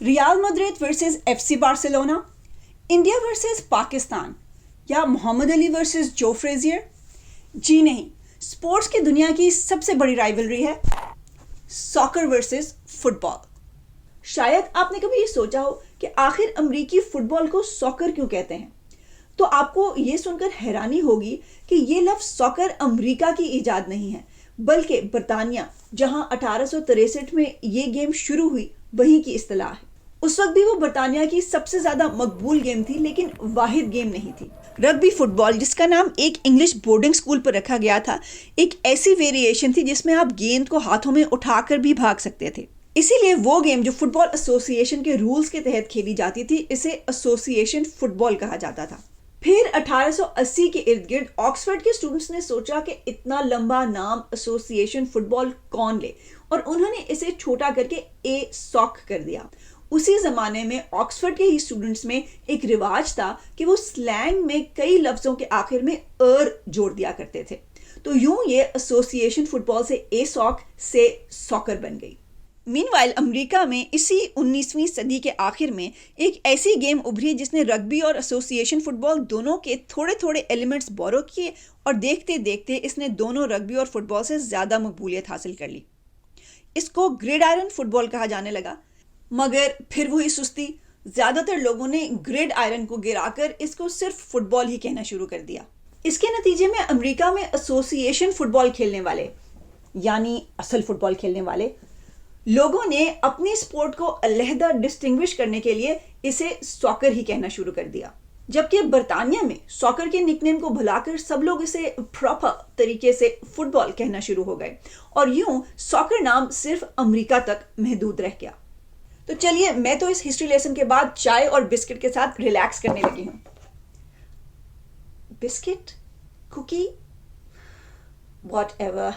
ریال Madrid versus F C Barcelona, India versus Pakistan, یا Muhammad علی versus جو فریزیئر؟ جی نہیں، سپورٹس کی دنیا کی سب سے بڑی رائیولری ہے ساکر ورسز فٹ بال۔ شاید آپ نے کبھی یہ سوچا ہو کہ آخر امریکی فٹ بال کو ساکر کیوں کہتے ہیں؟ تو آپ کو یہ سن کر حیرانی ہوگی کہ یہ لفظ ساکر امریکہ کی ایجاد نہیں ہے، بلکہ برطانیہ، جہاں 1863 میں یہ گیم شروع ہوئی، وہیں کی اصطلاح ہے۔ اس وقت بھی وہ برطانیہ کی سب سے زیادہ مقبول گیم تھی، لیکن واحد گیم نہیں تھی۔ رگبی فٹ بال، جس کا نام ایک انگلش بورڈنگ سکول پر رکھا گیا تھا، ایک ایسی ویریشن تھی جس میں آپ گیند کو ہاتھوں میں اٹھا کر بھی بھاگ سکتے تھے۔ اسی لیے وہ گیم جو فٹ بال ایسوسی ایشن کے رولز کے تحت کھیلی جاتی تھی، اسے ایسوسی ایشن فٹ بال کہا جاتا تھا۔ پھر 1880 کے ارد گرد آکسفورڈ کے اسٹوڈنٹس نے سوچا کہ اتنا لمبا نام ایسوسی ایشن فٹ بال کون لے، اور انہوں نے اسے چھوٹا کر کے اے ساک کر دیا۔ اسی زمانے میں آکسفورڈ کے ہی اسٹوڈنٹس میں ایک رواج تھا کہ وہ سلینگ میں کئی لفظوں کے آخر میں جوڑ دیا کرتے تھے، تو یوں یہ ایسوسی ایشن فٹ بال سے اے ساک سے ساکر بن گئی۔ مین وائل امریکہ میں اسی 19ویں صدی کے آخر میں ایک ایسی گیم ابھری جس نے رگبی اور ایسوسی ایشن فٹ بال دونوں کے تھوڑے تھوڑے ایلیمنٹس بورو کیے، اور دیکھتے دیکھتے اس نے دونوں رگبی اور فٹ بال سے زیادہ مقبولیت حاصل کر لی۔ اس کو گریڈ آئرن فٹ بال کہا جانے لگا، مگر پھر وہی سستی، زیادہ تر لوگوں نے گریڈ آئرن کو گرا کر اس کو صرف فٹ بال ہی کہنا شروع کر دیا۔ اس کے نتیجے میں امریکہ میں ایسوسی ایشن فٹ بال کھیلنے والے، یعنی اصل فٹ بال کھیلنے والے لوگوں نے اپنی سپورٹ کو علیحدہ ڈسٹنگوش کرنے کے لیے اسے ساکر ہی کہنا شروع کر دیا، جبکہ برطانیہ میں ساکر کے نک نیم کو بھلا کر سب لوگ اسے پراپر طریقے سے فٹ بال کہنا شروع ہو گئے، اور یوں ساکر نام صرف امریکہ تک محدود رہ گیا۔ تو چلیے، میں تو اس ہسٹری لیسن کے بعد چائے اور بسکٹ کے ساتھ ریلیکس کرنے لگی ہوں۔ Biscuit, cookie, what ever.